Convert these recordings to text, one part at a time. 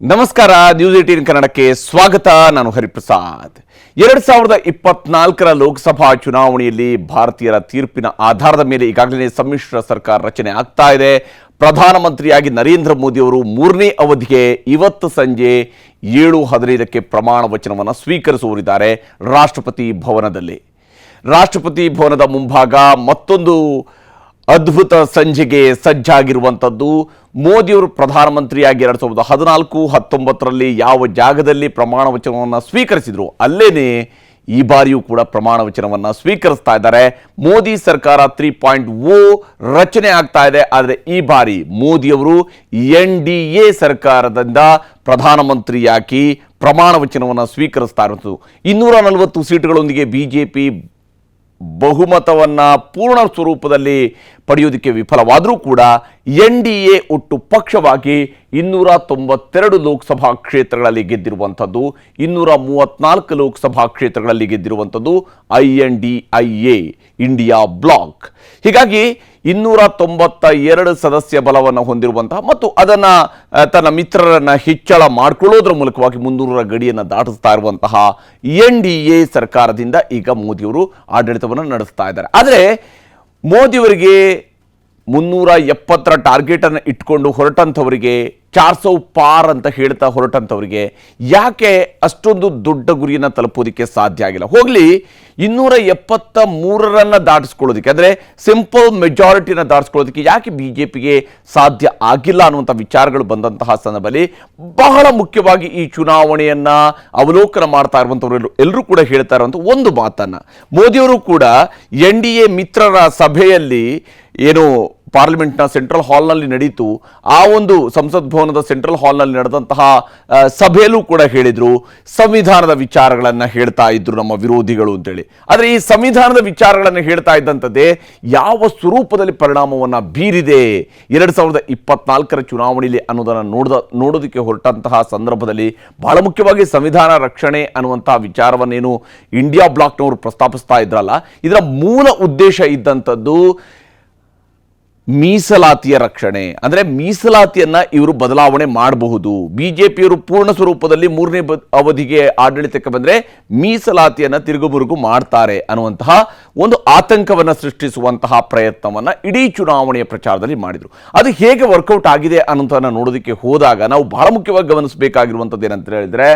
ನಮಸ್ಕಾರ ನ್ಯೂಸ್ 18 ಕನ್ನಡಕ್ಕೆ ಸ್ವಾಗತ. ನಾನು ಹರಿಪ್ರಸಾದ್. 2024ರ ಲೋಕಸಭಾ ಚುನಾವಣೆಯಲ್ಲಿ ಭಾರತೀಯರ ತೀರ್ಪಿನ ಆಧಾರದ ಮೇಲೆ ಈಗಾಗಲೇ ಸಮ್ಮಿಶ್ರ ಸರ್ಕಾರ ರಚನೆ ಆಗ್ತಾ ಇದೆ. ಪ್ರಧಾನಮಂತ್ರಿಯಾಗಿ ನರೇಂದ್ರ ಮೋದಿ ಅವರು 3ನೇ ಅವಧಿಗೆ ಇವತ್ತು ಸಂಜೆ 7:15ಕ್ಕೆ ಪ್ರಮಾಣ ವಚನವನ್ನು ಸ್ವೀಕರಿಸುವರಿದ್ದಾರೆ ರಾಷ್ಟ್ರಪತಿ ಭವನದಲ್ಲಿ. ರಾಷ್ಟ್ರಪತಿ ಭವನದ ಮುಂಭಾಗ ಮತ್ತೊಂದು ಅದ್ಭುತ ಸಂಜೆಗೆ ಸಜ್ಜಾಗಿರುವಂಥದ್ದು. ಮೋದಿಯವರು ಪ್ರಧಾನಮಂತ್ರಿಯಾಗಿ 2014-19ರಲ್ಲಿ ಯಾವ ಜಾಗದಲ್ಲಿ ಪ್ರಮಾಣ ವಚನವನ್ನು ಸ್ವೀಕರಿಸಿದ್ರು ಅಲ್ಲೇನೆ ಈ ಬಾರಿಯೂ ಕೂಡ ಪ್ರಮಾಣ ವಚನವನ್ನು ಸ್ವೀಕರಿಸ್ತಾ ಇದ್ದಾರೆ. ಮೋದಿ ಸರ್ಕಾರ 3.0 ರಚನೆ ಆಗ್ತಾ ಇದೆ. ಆದರೆ ಈ ಬಾರಿ ಮೋದಿಯವರು NDA ಸರ್ಕಾರದಿಂದ ಪ್ರಧಾನಮಂತ್ರಿಯಾಗಿ ಪ್ರಮಾಣ ವಚನವನ್ನು ಸ್ವೀಕರಿಸ್ತಾ ಇರುವಂಥದ್ದು. 240 ಸೀಟುಗಳೊಂದಿಗೆ ಬಿಜೆಪಿ ಬಹುಮತವನ್ನು ಪೂರ್ಣ ಸ್ವರೂಪದಲ್ಲಿ ಪಡೆಯೋದಕ್ಕೆ ವಿಫಲವಾದರೂ ಕೂಡ NDA ಒಟ್ಟು ಪಕ್ಷವಾಗಿ 292 ಲೋಕಸಭಾ ಕ್ಷೇತ್ರಗಳಲ್ಲಿ ಗೆದ್ದಿರುವಂಥದ್ದು, 234 ಲೋಕಸಭಾ ಕ್ಷೇತ್ರಗಳಲ್ಲಿ ಗೆದ್ದಿರುವಂಥದ್ದು INDIA ಇಂಡಿಯಾ ಬ್ಲಾಕ್. ಹೀಗಾಗಿ 292 ಸದಸ್ಯ ಬಲವನ್ನು ಹೊಂದಿರುವಂತಹ ಮತ್ತು ಅದನ್ನು ತನ್ನ ಮಿತ್ರರನ್ನು ಹೆಚ್ಚಳ ಮಾಡಿಕೊಳ್ಳೋದ್ರ ಮೂಲಕವಾಗಿ 300ರ ಗಡಿಯನ್ನು ದಾಟಿಸ್ತಾ ಇರುವಂತಹ NDA ಸರ್ಕಾರದಿಂದ ಈಗ ಮೋದಿಯವರು ಆಡಳಿತವನ್ನು ನಡೆಸ್ತಾ ಇದ್ದಾರೆ. ಆದರೆ ಮೋದಿಯವರಿಗೆ 370ರ ಟಾರ್ಗೆಟನ್ನು ಇಟ್ಕೊಂಡು ಹೊರಟಂಥವರಿಗೆ 400 ಪಾರ್ ಅಂತ ಹೇಳ್ತಾ ಹೊರಟಂಥವರಿಗೆ ಯಾಕೆ ಅಷ್ಟೊಂದು ದೊಡ್ಡ ಗುರಿಯನ್ನು ತಲುಪೋದಕ್ಕೆ ಸಾಧ್ಯ ಆಗಿಲ್ಲ? ಹೋಗಲಿ, 273ರನ್ನು ದಾಟಿಸ್ಕೊಳ್ಳೋದಕ್ಕೆ ಅಂದರೆ ಸಿಂಪಲ್ ಮೆಜಾರಿಟಿನ ದಾಟಿಸ್ಕೊಳ್ಳೋದಕ್ಕೆ ಯಾಕೆ BJPಗೆ ಸಾಧ್ಯ ಆಗಿಲ್ಲ ಅನ್ನುವಂಥ ವಿಚಾರಗಳು ಬಂದಂತಹ ಸಂದರ್ಭದಲ್ಲಿ ಬಹಳ ಮುಖ್ಯವಾಗಿ ಈ ಚುನಾವಣೆಯನ್ನು ಅವಲೋಕನ ಮಾಡ್ತಾ ಇರುವಂಥವ್ರು ಎಲ್ಲರೂ ಕೂಡ ಹೇಳ್ತಾ ಇರುವಂಥ ಒಂದು ಮಾತನ್ನು, ಮೋದಿಯವರು ಕೂಡ NDA ಮಿತ್ರರ ಸಭೆಯಲ್ಲಿ ಏನು ಪಾರ್ಲಿಮೆಂಟ್ನ ಸೆಂಟ್ರಲ್ ಹಾಲ್ನಲ್ಲಿ ನಡೀತು, ಆ ಒಂದು ಸಂಸತ್ ಭವನದ ಸೆಂಟ್ರಲ್ ಹಾಲ್ನಲ್ಲಿ ನಡೆದಂತಹ ಸಭೆಯಲ್ಲೂ ಕೂಡ ಹೇಳಿದರು ಸಂವಿಧಾನದ ವಿಚಾರಗಳನ್ನು ಹೇಳ್ತಾ ಇದ್ರು ನಮ್ಮ ವಿರೋಧಿಗಳು ಅಂತೇಳಿ. ಆದರೆ ಈ ಸಂವಿಧಾನದ ವಿಚಾರಗಳನ್ನು ಹೇಳ್ತಾ ಇದ್ದಂಥದ್ದೇ ಯಾವ ಸ್ವರೂಪದಲ್ಲಿ ಪರಿಣಾಮವನ್ನು ಬೀರಿದೆ 2024ರ ಚುನಾವಣೆಯಲ್ಲಿ ಅನ್ನೋದನ್ನು ನೋಡೋದಕ್ಕೆ ಹೊರಟಂತಹ ಸಂದರ್ಭದಲ್ಲಿ ಬಹಳ ಮುಖ್ಯವಾಗಿ ಸಂವಿಧಾನ ರಕ್ಷಣೆ ಅನ್ನುವಂತಹ ವಿಚಾರವನ್ನೇನು ಇಂಡಿಯಾ ಬ್ಲಾಕ್ನವರು ಪ್ರಸ್ತಾಪಿಸ್ತಾ ಇದ್ರಲ್ಲ, ಇದರ ಮೂಲ ಉದ್ದೇಶ ಇದ್ದಂಥದ್ದು ಮೀಸಲಾತಿಯ ರಕ್ಷಣೆ. ಅಂದರೆ ಮೀಸಲಾತಿಯನ್ನು ಇವರು ಬದಲಾವಣೆ ಮಾಡಬಹುದು. ಬಿಜೆಪಿಯವರು ಪೂರ್ಣ ಸ್ವರೂಪದಲ್ಲಿ 3ನೇ ಅವಧಿಗೆ ಆಡಳಿತಕ್ಕೆ ಬಂದರೆ ಮೀಸಲಾತಿಯನ್ನು ತಿರುಗುಬುರುಗು ಮಾಡ್ತಾರೆ ಅನ್ನುವಂತಹ ಒಂದು ಆತಂಕವನ್ನು ಸೃಷ್ಟಿಸುವಂತಹ ಪ್ರಯತ್ನವನ್ನು ಇಡೀ ಚುನಾವಣೆಯ ಪ್ರಚಾರದಲ್ಲಿ ಮಾಡಿದರು. ಅದು ಹೇಗೆ ವರ್ಕೌಟ್ ಆಗಿದೆ ಅನ್ನೋದನ್ನು ನೋಡೋದಕ್ಕೆ ಹೋದಾಗ ನಾವು ಬಹಳ ಮುಖ್ಯವಾಗಿ ಗಮನಿಸಬೇಕಾಗಿರುವಂಥದ್ದು ಏನಂತ ಹೇಳಿದರೆ,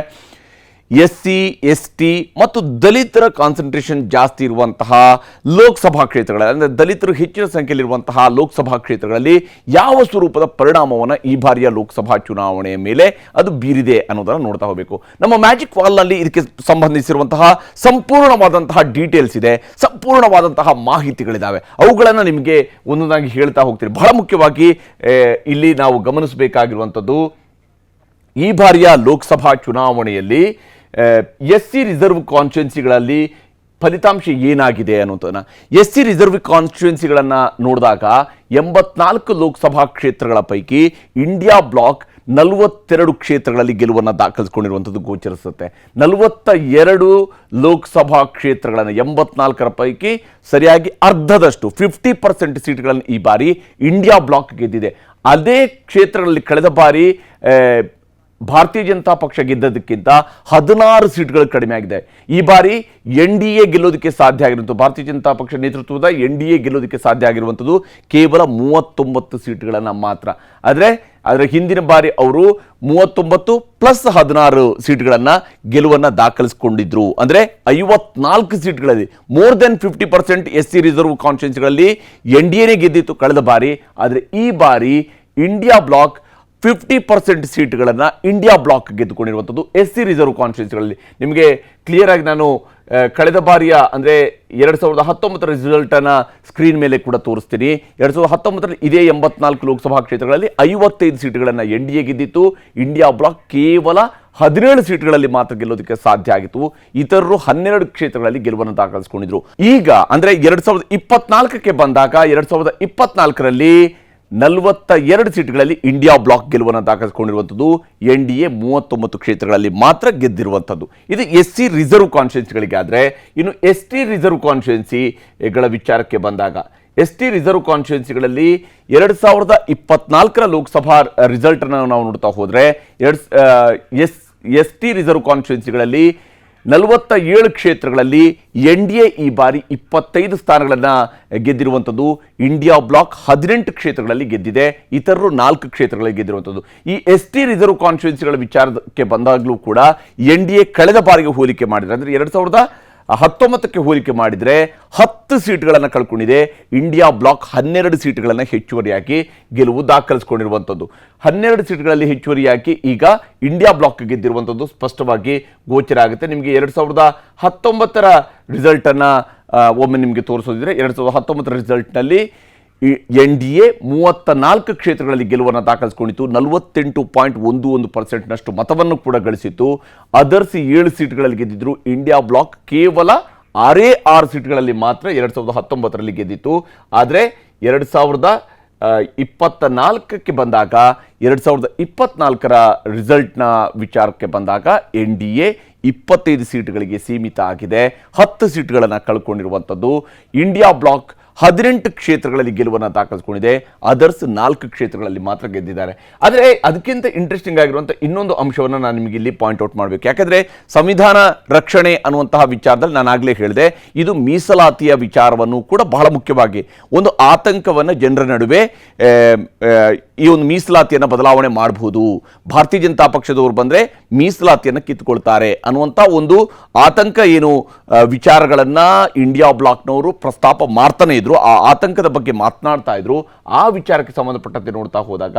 SC ST ಮತ್ತು ದಲಿತರ ಕಾನ್ಸಂಟ್ರೇಷನ್ ಜಾಸ್ತಿ ಇರುವಂತಹ ಲೋಕಸಭಾ ಕ್ಷೇತ್ರಗಳಲ್ಲಿ, ಅಂದರೆ ದಲಿತರು ಹೆಚ್ಚಿನ ಸಂಖ್ಯೆಯಲ್ಲಿರುವಂತಹ ಲೋಕಸಭಾ ಕ್ಷೇತ್ರಗಳಲ್ಲಿ ಯಾವ ಸ್ವರೂಪದ ಪರಿಣಾಮವನ್ನು ಈ ಬಾರಿಯ ಲೋಕಸಭಾ ಚುನಾವಣೆಯ ಮೇಲೆ ಅದು ಬೀರಿದೆ ಅನ್ನೋದನ್ನು ನೋಡ್ತಾ ಹೋಗಬೇಕು. ನಮ್ಮ ಮ್ಯಾಜಿಕ್ ವಾಲ್ನಲ್ಲಿ ಇದಕ್ಕೆ ಸಂಬಂಧಿಸಿರುವಂತಹ ಸಂಪೂರ್ಣವಾದಂತಹ ಡೀಟೇಲ್ಸ್ ಇದೆ, ಸಂಪೂರ್ಣವಾದಂತಹ ಮಾಹಿತಿಗಳಿದ್ದಾವೆ. ಅವುಗಳನ್ನು ನಿಮಗೆ ಒಂದೊಂದಾಗಿ ಹೇಳ್ತಾ ಹೋಗ್ತೀನಿ. ಬಹಳ ಮುಖ್ಯವಾಗಿ ಇಲ್ಲಿ ನಾವು ಗಮನಿಸಬೇಕಾಗಿರುವಂಥದ್ದು, ಈ ಬಾರಿಯ ಲೋಕಸಭಾ ಚುನಾವಣೆಯಲ್ಲಿ SC ರಿಸರ್ವ್ ಕಾನ್ಸ್ಟಿಟ್ಯೂನ್ಸಿಗಳಲ್ಲಿ ಫಲಿತಾಂಶ ಏನಾಗಿದೆ ಅನ್ನೋದನ್ನು, SC ರಿಸರ್ವ್ ಕಾನ್ಸ್ಟಿಟ್ಯೂನ್ಸಿಗಳನ್ನು ನೋಡಿದಾಗ 84 ಲೋಕಸಭಾ ಕ್ಷೇತ್ರಗಳ ಪೈಕಿ ಇಂಡಿಯಾ ಬ್ಲಾಕ್ 42 ಕ್ಷೇತ್ರಗಳಲ್ಲಿ ಗೆಲುವನ್ನು ದಾಖಲಿಸಿಕೊಂಡಿರುವಂಥದ್ದು ಗೋಚರಿಸುತ್ತೆ. 42 ಲೋಕಸಭಾ ಕ್ಷೇತ್ರಗಳನ್ನು 84ರ ಪೈಕಿ ಸರಿಯಾಗಿ ಅರ್ಧದಷ್ಟು 50% ಸೀಟ್ಗಳನ್ನು ಈ ಬಾರಿ ಇಂಡಿಯಾ ಬ್ಲಾಕ್ ಗೆದ್ದಿದೆ. ಅದೇ ಕ್ಷೇತ್ರಗಳಲ್ಲಿ ಕಳೆದ ಬಾರಿ ಭಾರತೀಯ ಜನತಾ ಪಕ್ಷ ಗೆದ್ದದಕ್ಕಿಂತ 16 ಸೀಟ್ಗಳು ಕಡಿಮೆ ಆಗಿದೆ. ಈ ಬಾರಿ NDA ಗೆಲ್ಲೋದಕ್ಕೆ ಸಾಧ್ಯ ಆಗಿರುವಂಥದ್ದು, ಭಾರತೀಯ ಜನತಾ ಪಕ್ಷ ನೇತೃತ್ವದ NDA ಗೆಲ್ಲೋದಕ್ಕೆ ಸಾಧ್ಯ ಆಗಿರುವಂಥದ್ದು ಕೇವಲ 39 ಸೀಟ್ಗಳನ್ನು ಮಾತ್ರ. ಆದರೆ ಹಿಂದಿನ ಬಾರಿ ಅವರು 39 ಪ್ಲಸ್ 16 ಸೀಟ್ಗಳನ್ನು ಗೆಲುವನ್ನು ದಾಖಲಿಸಿಕೊಂಡಿದ್ರು. ಅಂದರೆ 54 ಸೀಟ್ಗಳಲ್ಲಿ ಮೋರ್ ದೆನ್ 50% SC ರಿಸರ್ವ್ ಕಾನ್ಸ್ಟಿಟ್ಯೂನ್ಸಿಗಳಲ್ಲಿ NDAನೇ ಗೆದ್ದಿತ್ತು ಕಳೆದ ಬಾರಿ. ಆದರೆ ಈ ಬಾರಿ ಇಂಡಿಯಾ ಬ್ಲಾಕ್ 50% ಸೀಟ್ಗಳನ್ನು ಇಂಡಿಯಾ ಬ್ಲಾಕ್ ಗೆದ್ದುಕೊಂಡಿರುವಂಥದ್ದು SC ರಿಸರ್ವ್ ಕಾನ್ಸ್ಟಿಟ್ಯೂನ್ಸಿಗಳಲ್ಲಿ. ನಿಮಗೆ ಕ್ಲಿಯರ್ ಆಗಿ ನಾನು ಕಳೆದ ಬಾರಿಯ ಅಂದರೆ 2019ರ ರಿಸಲ್ಟನ್ನು ಸ್ಕ್ರೀನ್ ಮೇಲೆ ಕೂಡ ತೋರಿಸ್ತೀನಿ. 2019ರಲ್ಲಿ ಇದೇ 84 ಲೋಕಸಭಾ ಕ್ಷೇತ್ರಗಳಲ್ಲಿ 55 ಸೀಟ್ಗಳನ್ನು NDA ಗೆದ್ದಿತ್ತು. ಇಂಡಿಯಾ ಬ್ಲಾಕ್ ಕೇವಲ 17 ಸೀಟ್ಗಳಲ್ಲಿ ಮಾತ್ರ ಗೆಲ್ಲೋದಕ್ಕೆ ಸಾಧ್ಯ ಆಗಿತ್ತು. ಇತರರು 12 ಕ್ಷೇತ್ರಗಳಲ್ಲಿ ಗೆಲುವನ್ನು ದಾಖಲಿಸಿಕೊಂಡಿದ್ರು. ಈಗ ಅಂದರೆ 2024ಕ್ಕೆ ಬಂದಾಗ 2024ರಲ್ಲಿ 42 ಸೀಟ್ಗಳಲ್ಲಿ ಇಂಡಿಯಾ ಬ್ಲಾಕ್ ಗೆಲುವನ್ನು ದಾಖಲಿಸಿಕೊಂಡಿರುವಂಥದ್ದು. NDA 39 ಕ್ಷೇತ್ರಗಳಲ್ಲಿ ಮಾತ್ರ ಗೆದ್ದಿರುವಂಥದ್ದು. ಇದು SC ರಿಸರ್ವ್ ಕಾನ್ಸ್ಟಿಟ್ಯೂನ್ಸಿಗಳಿಗೆ. ಆದರೆ ಇನ್ನು ST ರಿಸರ್ವ್ ಕಾನ್ಸ್ಟಿಟ್ಯೂನ್ಸಿಗಳ ವಿಚಾರಕ್ಕೆ ಬಂದಾಗ ಎಸ್ ಟಿ ರಿಸರ್ವ್ ಕಾನ್ಸ್ಟಿಟ್ಯೂನ್ಸಿಗಳಲ್ಲಿ 2024 ಲೋಕಸಭಾ ರಿಸಲ್ಟ್ ಅನ್ನು ನಾವು ನೋಡ್ತಾ ಹೋದ್ರೆ ಎಸ್ ಟಿ ರಿಸರ್ವ್ ಕಾನ್ಸ್ಟಿಟ್ಯೂನ್ಸಿಗಳಲ್ಲಿ 47 ಕ್ಷೇತ್ರಗಳಲ್ಲಿ NDA ಈ ಬಾರಿ 25 ಸ್ಥಾನಗಳನ್ನು ಗೆದ್ದಿರುವಂಥದ್ದು. ಇಂಡಿಯಾ ಬ್ಲಾಕ್ 18 ಕ್ಷೇತ್ರಗಳಲ್ಲಿ ಗೆದ್ದಿದೆ, ಇತರರು 4 ಕ್ಷೇತ್ರಗಳಲ್ಲಿ ಗೆದ್ದಿರುವಂಥದ್ದು. ಈ ಎಸ್ ಟಿ ರಿಸರ್ವ್ ಕಾನ್ಸ್ಟಿಟ್ಯೂನ್ಸಿಗಳ ವಿಚಾರಕ್ಕೆ ಬಂದಾಗಲೂ ಕೂಡ NDA ಕಳೆದ ಬಾರಿಗೆ ಹೋಲಿಕೆ ಮಾಡಿದರೆ, ಅಂದರೆ 2019ಕ್ಕೆ ಹೋಲಿಕೆ ಮಾಡಿದರೆ 10 ಸೀಟ್ಗಳನ್ನು ಕಳ್ಕೊಂಡಿದೆ. ಇಂಡಿಯಾ ಬ್ಲಾಕ್ 12 ಸೀಟ್ಗಳನ್ನು ಹೆಚ್ಚುವರಿಯಾಗಿ ಗೆಲುವು ದಾಖಲಿಸಿಕೊಂಡಿರುವಂಥದ್ದು. 12 ಸೀಟ್ಗಳಲ್ಲಿ ಹೆಚ್ಚುವರಿಯಾಗಿ ಈಗ ಇಂಡಿಯಾ ಬ್ಲಾಕ್ ಗೆದ್ದಿರುವಂಥದ್ದು ಸ್ಪಷ್ಟವಾಗಿ ಗೋಚರ ಆಗುತ್ತೆ. ನಿಮಗೆ 2019ರ ರಿಸಲ್ಟನ್ನು ಒಮ್ಮೆ ನಿಮಗೆ ತೋರಿಸೋದಿದ್ರೆ, 2019ರ ರಿಸಲ್ಟ್ನಲ್ಲಿ NDA 34 ಕ್ಷೇತ್ರಗಳಲ್ಲಿ ಗೆಲುವನ್ನು ದಾಖಲಿಸಿಕೊಂಡಿತ್ತು, 48.11% ಮತವನ್ನು ಕೂಡ ಗಳಿಸಿತ್ತು. ಅದರ್ಸ್ 7 ಸೀಟ್ಗಳಲ್ಲಿ ಗೆದ್ದಿದ್ರು. ಇಂಡಿಯಾ ಬ್ಲಾಕ್ ಕೇವಲ 6 ಸೀಟ್ಗಳಲ್ಲಿ ಮಾತ್ರ 2019ರಲ್ಲಿ ಗೆದ್ದಿತ್ತು. ಆದರೆ 2024ಕ್ಕೆ ಬಂದಾಗ, 2024ರ ರಿಸಲ್ಟ್ನ ವಿಚಾರಕ್ಕೆ ಬಂದಾಗ NDA 25 ಸೀಟ್ಗಳಿಗೆ ಸೀಮಿತ ಆಗಿದೆ, 10 ಸೀಟ್ಗಳನ್ನು ಕಳ್ಕೊಂಡಿರುವಂಥದ್ದು. ಇಂಡಿಯಾ ಬ್ಲಾಕ್ 18 ಕ್ಷೇತ್ರಗಳಲ್ಲಿ ಗೆಲುವನ್ನು ದಾಖಲಿಸಿಕೊಂಡಿದೆ, ಅದರ್ಸ್ 4 ಕ್ಷೇತ್ರಗಳಲ್ಲಿ ಮಾತ್ರ ಗೆದ್ದಿದ್ದಾರೆ. ಆದರೆ ಅದಕ್ಕಿಂತ ಇಂಟ್ರೆಸ್ಟಿಂಗ್ ಆಗಿರುವಂಥ ಇನ್ನೊಂದು ಅಂಶವನ್ನು ನಾನು ನಿಮಗೆ ಇಲ್ಲಿ ಪಾಯಿಂಟ್ ಔಟ್ ಮಾಡಬೇಕು. ಯಾಕೆಂದರೆ ಸಂವಿಧಾನ ರಕ್ಷಣೆ ಅನ್ನುವಂತಹ ವಿಚಾರದಲ್ಲಿ ನಾನು ಆಗಲೇ ಹೇಳಿದೆ, ಇದು ಮೀಸಲಾತಿಯ ವಿಚಾರವನ್ನು ಕೂಡ ಬಹಳ ಮುಖ್ಯವಾಗಿ ಒಂದು ಆತಂಕವನ್ನು ಜನರ ನಡುವೆ ಈ ಒಂದು ಮೀಸಲಾತಿಯನ್ನು ಬದಲಾವಣೆ ಮಾಡಬಹುದು, ಭಾರತೀಯ ಜನತಾ ಪಕ್ಷದವರು ಬಂದರೆ ಮೀಸಲಾತಿಯನ್ನು ಕಿತ್ತುಕೊಳ್ತಾರೆ ಅನ್ನುವಂಥ ಒಂದು ಆತಂಕ ಏನು ವಿಚಾರಗಳನ್ನು ಇಂಡಿಯಾ ಬ್ಲಾಕ್ನವರು ಪ್ರಸ್ತಾಪ ಮಾಡ್ತಾನೆ ಇದ್ರು, ಆ ಆತಂಕದ ಬಗ್ಗೆ ಮಾತನಾಡ್ತಾ ಇದ್ರು. ಆ ವಿಚಾರಕ್ಕೆ ಸಂಬಂಧಪಟ್ಟಂತೆ ನೋಡ್ತಾ ಹೋದಾಗ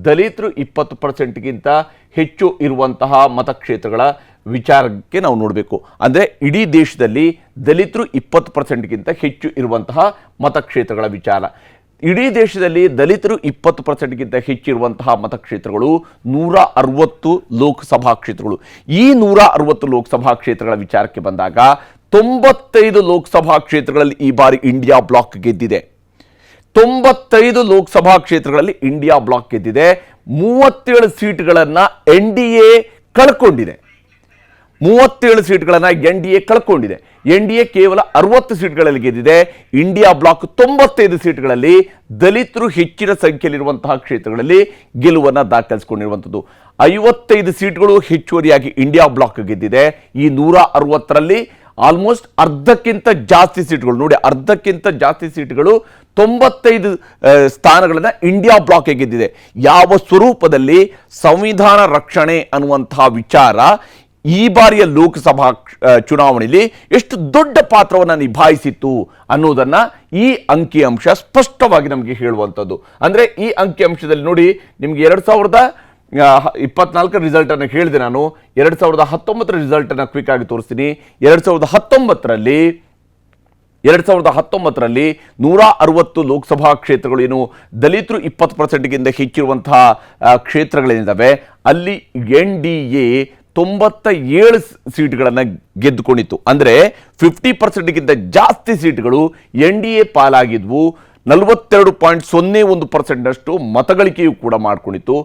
ದಲಿತರು 20%ಗಿಂತ ಹೆಚ್ಚು ಇರುವಂತಹ ಮತಕ್ಷೇತ್ರಗಳ ವಿಚಾರಕ್ಕೆ ನಾವು ನೋಡಬೇಕು. ಅಂದರೆ ಇಡೀ ದೇಶದಲ್ಲಿ ದಲಿತರು 20%ಗಿಂತ ಹೆಚ್ಚು ಇರುವಂತಹ ಮತಕ್ಷೇತ್ರಗಳ ವಿಚಾರ. ಇಡೀ ದೇಶದಲ್ಲಿ ದಲಿತರು 20%ಗಿಂತ ಹೆಚ್ಚಿರುವಂತಹ ಮತಕ್ಷೇತ್ರಗಳು 160 ಲೋಕಸಭಾ ಕ್ಷೇತ್ರಗಳು. ಈ 160 ಲೋಕಸಭಾ ಕ್ಷೇತ್ರಗಳ ವಿಚಾರಕ್ಕೆ ಬಂದಾಗ 95 ಲೋಕಸಭಾ ಕ್ಷೇತ್ರಗಳಲ್ಲಿ ಈ ಬಾರಿ ಇಂಡಿಯಾ ಬ್ಲಾಕ್ ಗೆದ್ದಿದೆ. 95 ಲೋಕಸಭಾ ಕ್ಷೇತ್ರಗಳಲ್ಲಿ ಇಂಡಿಯಾ ಬ್ಲಾಕ್ ಗೆದ್ದಿದೆ. 37 ಸೀಟ್ಗಳನ್ನು NDA ಕಳ್ಕೊಂಡಿದೆ. 37 ಸೀಟ್ಗಳನ್ನು NDA ಕಳ್ಕೊಂಡಿದೆ. NDA ಕೇವಲ 60 ಸೀಟ್ಗಳಲ್ಲಿ ಗೆದ್ದಿದೆ. ಇಂಡಿಯಾ ಬ್ಲಾಕ್ 95 ಸೀಟ್ಗಳಲ್ಲಿ ದಲಿತರು ಹೆಚ್ಚಿನ ಸಂಖ್ಯೆಯಲ್ಲಿರುವಂತಹ ಕ್ಷೇತ್ರಗಳಲ್ಲಿ ಗೆಲುವನ್ನು ದಾಖಲಿಸಿಕೊಂಡಿರುವಂಥದ್ದು. 55 ಸೀಟ್ಗಳು ಹೆಚ್ಚುವರಿಯಾಗಿ ಇಂಡಿಯಾ ಬ್ಲಾಕ್ ಗೆದ್ದಿದೆ. ಈ 160ರಲ್ಲಿ ಆಲ್ಮೋಸ್ಟ್ ಅರ್ಧಕ್ಕಿಂತ ಜಾಸ್ತಿ ಸೀಟ್ಗಳು, ನೋಡಿ ಅರ್ಧಕ್ಕಿಂತ ಜಾಸ್ತಿ ಸೀಟ್ಗಳು 95 ಸ್ಥಾನಗಳನ್ನು ಇಂಡಿಯಾ ಬ್ಲಾಕ್ ಗೆದ್ದಿದೆ. ಯಾವ ಸ್ವರೂಪದಲ್ಲಿ ಸಂವಿಧಾನ ರಕ್ಷಣೆ ಅನ್ನುವಂತಹ ವಿಚಾರ ಈ ಬಾರಿಯ ಲೋಕಸಭಾ ಚುನಾವಣೆಯಲ್ಲಿ ಎಷ್ಟು ದೊಡ್ಡ ಪಾತ್ರವನ್ನು ನಿಭಾಯಿಸಿತ್ತು ಅನ್ನೋದನ್ನು ಈ ಅಂಕಿಅಂಶ ಸ್ಪಷ್ಟವಾಗಿ ನಮಗೆ ಹೇಳುವಂಥದ್ದು. ಅಂದರೆ ಈ ಅಂಕಿಅಂಶದಲ್ಲಿ ನೋಡಿ, ನಿಮಗೆ 2024 ರಿಸಲ್ಟನ್ನು ಹೇಳಿದೆ ನಾನು. 2019 ರಿಸಲ್ಟನ್ನು ಕ್ವಿಕ್ ಆಗಿ ತೋರಿಸ್ತೀನಿ. 2019ರಲ್ಲಿ 160 ಲೋಕಸಭಾ ಕ್ಷೇತ್ರಗಳು ಏನು ದಲಿತರು 20%ಗಿಂತ ಹೆಚ್ಚಿರುವಂತಹ ಕ್ಷೇತ್ರಗಳೇನಿದ್ದಾವೆ, ಅಲ್ಲಿ NDA 97 ಸೀಟ್ಗಳನ್ನು ಗೆದ್ದುಕೊಂಡಿತ್ತು. ಅಂದರೆ 50%ಗಿಂತ ಜಾಸ್ತಿ ಸೀಟ್ಗಳು NDA ಪಾಲಾಗಿದ್ವು. 42.01%ನಷ್ಟು ಮತಗಳಿಕೆಯೂ ಕೂಡ ಮಾಡಿಕೊಂಡಿತ್ತು.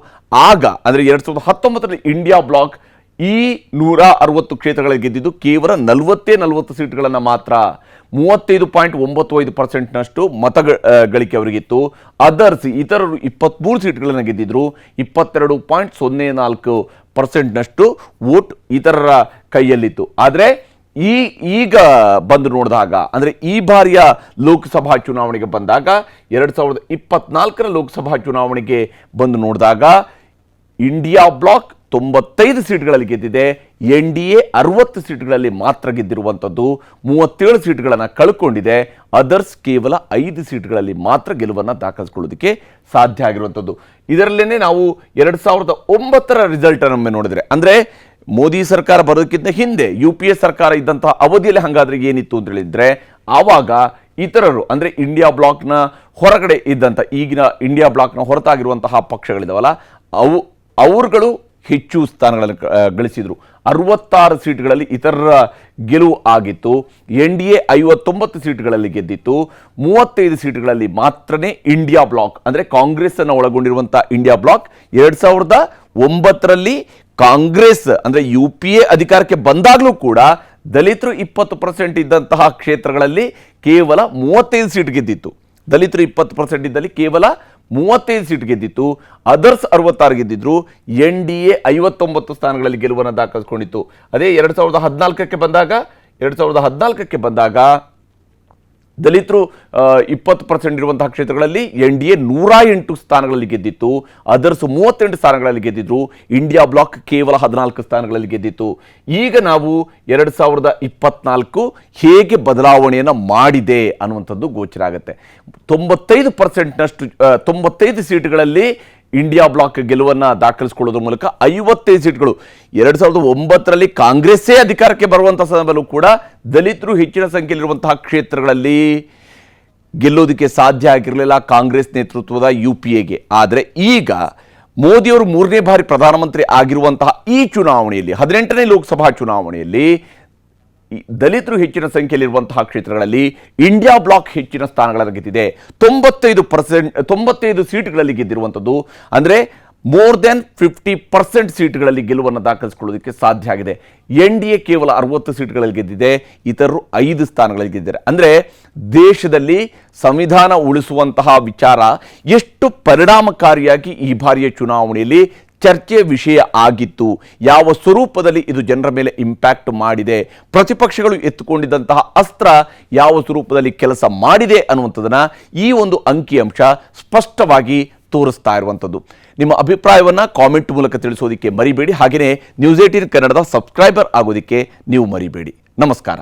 ಆಗ ಅಂದರೆ 2019ರಲ್ಲಿ ಇಂಡಿಯಾ ಬ್ಲಾಕ್ ಈ 160 ಕ್ಷೇತ್ರಗಳಲ್ಲಿ ಗೆದ್ದಿದ್ದು ಕೇವಲ 40 ಸೀಟ್ಗಳನ್ನು ಮಾತ್ರ. 35.95%ನಷ್ಟು ಮತಗಳಿಕೆ ಅವರಿಗಿತ್ತು. ಅದರ್ಸ್ ಇತರರು 23 ಸೀಟ್ಗಳನ್ನು ಗೆದ್ದಿದ್ರು. 22.04%ನಷ್ಟು ವೋಟ್ ಇತರರ ಕೈಯಲ್ಲಿತ್ತು. ಆದರೆ ಈಗ ಬಂದು ನೋಡಿದಾಗ, ಅಂದರೆ ಈ ಬಾರಿಯ ಲೋಕಸಭಾ ಚುನಾವಣೆಗೆ ಬಂದಾಗ, 2024ರ ಲೋಕಸಭಾ ಚುನಾವಣೆಗೆ ಬಂದು ನೋಡಿದಾಗ ಇಂಡಿಯಾ ಬ್ಲಾಕ್ 95 ಸೀಟ್ಗಳಲ್ಲಿ ಗೆದ್ದಿದೆ. NDA 60 ಸೀಟ್ಗಳಲ್ಲಿ ಮಾತ್ರ ಗೆದ್ದಿರುವಂಥದ್ದು. 37 ಸೀಟ್ಗಳನ್ನು ಕಳ್ಕೊಂಡಿದೆ. ಅದರ್ಸ್ ಕೇವಲ 5 ಸೀಟ್ಗಳಲ್ಲಿ ಮಾತ್ರ ಗೆಲುವನ್ನು ದಾಖಲಿಸಿಕೊಳ್ಳೋದಕ್ಕೆ ಸಾಧ್ಯ ಆಗಿರುವಂಥದ್ದು. ಇದರಲ್ಲೇ ನಾವು 2009ರ ರಿಸಲ್ಟನ್ನು ನೋಡಿದರೆ, ಅಂದರೆ ಮೋದಿ ಸರ್ಕಾರ ಬರೋದಕ್ಕಿಂತ ಹಿಂದೆ UPA ಸರ್ಕಾರ ಇದ್ದಂತಹ ಅವಧಿಯಲ್ಲಿ ಹಾಗಾದರೆ ಏನಿತ್ತು ಅಂತ ಹೇಳಿದರೆ, ಆವಾಗ ಇತರರು ಅಂದರೆ ಇಂಡಿಯಾ ಬ್ಲಾಕ್ನ ಹೊರಗಡೆ ಇದ್ದಂಥ, ಈಗಿನ ಇಂಡಿಯಾ ಬ್ಲಾಕ್ನ ಹೊರತಾಗಿರುವಂತಹ ಪಕ್ಷಗಳಿದಾವಲ್ಲ, ಅವರುಗಳು ಹೆಚ್ಚು ಸ್ಥಾನಗಳನ್ನು ಗಳಿಸಿದರು. 66 ಸೀಟ್ಗಳಲ್ಲಿ ಇತರರ ಗೆಲುವು ಆಗಿತ್ತು. NDA 59 ಸೀಟ್ಗಳಲ್ಲಿ ಗೆದ್ದಿತ್ತು. 35 ಸೀಟ್ಗಳಲ್ಲಿ ಮಾತ್ರನೇ ಇಂಡಿಯಾ ಬ್ಲಾಕ್, ಅಂದರೆ ಕಾಂಗ್ರೆಸ್ ಅನ್ನು ಒಳಗೊಂಡಿರುವಂಥ ಇಂಡಿಯಾ ಬ್ಲಾಕ್ 2009ರಲ್ಲಿ ಕಾಂಗ್ರೆಸ್ ಅಂದರೆ UPA ಅಧಿಕಾರಕ್ಕೆ ಬಂದಾಗಲೂ ಕೂಡ ದಲಿತರು 20% ಇದ್ದಂತಹ ಕ್ಷೇತ್ರಗಳಲ್ಲಿ ಕೇವಲ 35 ಸೀಟ್ ಗೆದ್ದಿತ್ತು. ದಲಿತರು 20% ಇದ್ದಲ್ಲಿ ಕೇವಲ 35 ಸೀಟ್ ಗೆದ್ದಿತ್ತು. ಅದರ್ಸ್ 66 ಗೆದ್ದಿದ್ರು. NDA 59 ಸ್ಥಾನಗಳಲ್ಲಿ ಗೆಲುವನ್ನು ದಾಖಲಿಸಿಕೊಂಡಿತ್ತು. ಅದೇ 2014ಕ್ಕೆ ಬಂದಾಗ ದಲಿತರು 20% ಇರುವಂತಹ ಕ್ಷೇತ್ರಗಳಲ್ಲಿ NDA 108 ಸ್ಥಾನಗಳಲ್ಲಿ ಗೆದ್ದಿತ್ತು. ಅದರ್ಸ್ 38 ಸ್ಥಾನಗಳಲ್ಲಿ ಗೆದ್ದಿದ್ರು. ಇಂಡಿಯಾ ಬ್ಲಾಕ್ ಕೇವಲ 14 ಸ್ಥಾನಗಳಲ್ಲಿ ಗೆದ್ದಿತ್ತು. ಈಗ ನಾವು 2024 ಹೇಗೆ ಬದಲಾವಣೆಯನ್ನು ಮಾಡಿದೆ ಅನ್ನುವಂಥದ್ದು ಗೋಚರ ಆಗುತ್ತೆ. 95% ಸೀಟ್ಗಳಲ್ಲಿ ಇಂಡಿಯಾ ಬ್ಲಾಕ್ ಗೆಲುವನ್ನು ದಾಖಲಿಸಿಕೊಳ್ಳೋದ್ರ ಮೂಲಕ 55 ಸೀಟ್ಗಳು 2009ರಲ್ಲಿ ಕಾಂಗ್ರೆಸ್ಸೇ ಅಧಿಕಾರಕ್ಕೆ ಬರುವಂತಹ ಸಂದರ್ಭದಲ್ಲೂ ಕೂಡ ದಲಿತರು ಹೆಚ್ಚಿನ ಸಂಖ್ಯೆಯಲ್ಲಿರುವಂತಹ ಕ್ಷೇತ್ರಗಳಲ್ಲಿ ಗೆಲ್ಲೋದಕ್ಕೆ ಸಾಧ್ಯ ಆಗಿರಲಿಲ್ಲ ಕಾಂಗ್ರೆಸ್ ನೇತೃತ್ವದ UPAಗೆ. ಆದರೆ ಈಗ ಮೋದಿಯವರು 3ನೇ ಬಾರಿ ಪ್ರಧಾನಮಂತ್ರಿ ಆಗಿರುವಂತಹ ಈ ಚುನಾವಣೆಯಲ್ಲಿ 18ನೇ ಲೋಕಸಭಾ ಚುನಾವಣೆಯಲ್ಲಿ ದಲಿತರು ಹೆಚ್ಚಿನ ಸಂಖ್ಯೆಯಲ್ಲಿರುವಂತಹ ಕ್ಷೇತ್ರಗಳಲ್ಲಿ ಇಂಡಿಯಾ ಬ್ಲಾಕ್ ಹೆಚ್ಚಿನ ಸ್ಥಾನಗಳನ್ನು ಗೆದ್ದಿದೆ. 95 ಸೀಟ್ಗಳಲ್ಲಿ ಗೆದ್ದಿರುವಂಥದ್ದು. ಅಂದರೆ ಮೋರ್ ದೆನ್ 50% ಸೀಟ್ಗಳಲ್ಲಿ ಗೆಲುವನ್ನು ದಾಖಲಿಸಿಕೊಳ್ಳೋದಕ್ಕೆ ಸಾಧ್ಯ ಆಗಿದೆ. NDA ಕೇವಲ 60 ಸೀಟ್ಗಳಲ್ಲಿ ಗೆದ್ದಿದೆ. ಇತರರು 5 ಸ್ಥಾನಗಳಲ್ಲಿ ಗೆದ್ದಿದ್ದಾರೆ. ಅಂದರೆ ದೇಶದಲ್ಲಿ ಸಂವಿಧಾನ ಉಳಿಸುವಂತಹ ವಿಚಾರ ಎಷ್ಟು ಪರಿಣಾಮಕಾರಿಯಾಗಿ ಈ ಬಾರಿಯ ಚುನಾವಣೆಯಲ್ಲಿ ಚರ್ಚೆಯ ವಿಷಯ ಆಗಿತ್ತು, ಯಾವ ಸ್ವರೂಪದಲ್ಲಿ ಇದು ಜನರ ಮೇಲೆ ಇಂಪ್ಯಾಕ್ಟ್ ಮಾಡಿದೆ, ಪ್ರತಿಪಕ್ಷಗಳು ಎತ್ತುಕೊಂಡಿದ್ದಂತಹ ಅಸ್ತ್ರ ಯಾವ ಸ್ವರೂಪದಲ್ಲಿ ಕೆಲಸ ಮಾಡಿದೆ ಅನ್ನುವಂಥದ್ದನ್ನು ಈ ಒಂದು ಅಂಕಿಅಂಶ ಸ್ಪಷ್ಟವಾಗಿ ತೋರಿಸ್ತಾ ಇರುವಂಥದ್ದು. ನಿಮ್ಮ ಅಭಿಪ್ರಾಯವನ್ನು ಕಾಮೆಂಟ್ ಮೂಲಕ ತಿಳಿಸೋದಕ್ಕೆ ಮರಿಬೇಡಿ. ಹಾಗೆಯೇ ನ್ಯೂಸ್ 18 ಕನ್ನಡದ ಸಬ್ಸ್ಕ್ರೈಬರ್ ಆಗೋದಕ್ಕೆ ನೀವು ಮರಿಬೇಡಿ. ನಮಸ್ಕಾರ.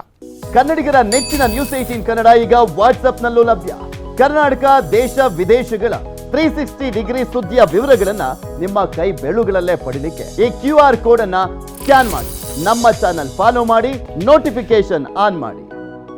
ಕನ್ನಡಿಗರ ನೆಚ್ಚಿನ ನ್ಯೂಸ್ 18 ಕನ್ನಡ ಈಗ ವಾಟ್ಸ್ಆಪ್ನಲ್ಲೂ ಲಭ್ಯ. ಕರ್ನಾಟಕ, ದೇಶ ವಿದೇಶಗಳ 360 ಡಿಗ್ರಿ ಸುದ್ದಿಯ ವಿವರಗಳನ್ನ ನಿಮ್ಮ ಕೈ ಬೆರಳುಗಳಲ್ಲೇ ಪಡಿಲಿಕ್ಕೆ ಈ QR ಕೋಡ್ ಅನ್ನ ಸ್ಕ್ಯಾನ್ ಮಾಡಿ, ನಮ್ಮ ಚಾನಲ್ ಫಾಲೋ ಮಾಡಿ, ನೋಟಿಫಿಕೇಶನ್ ಆನ್ ಮಾಡಿ.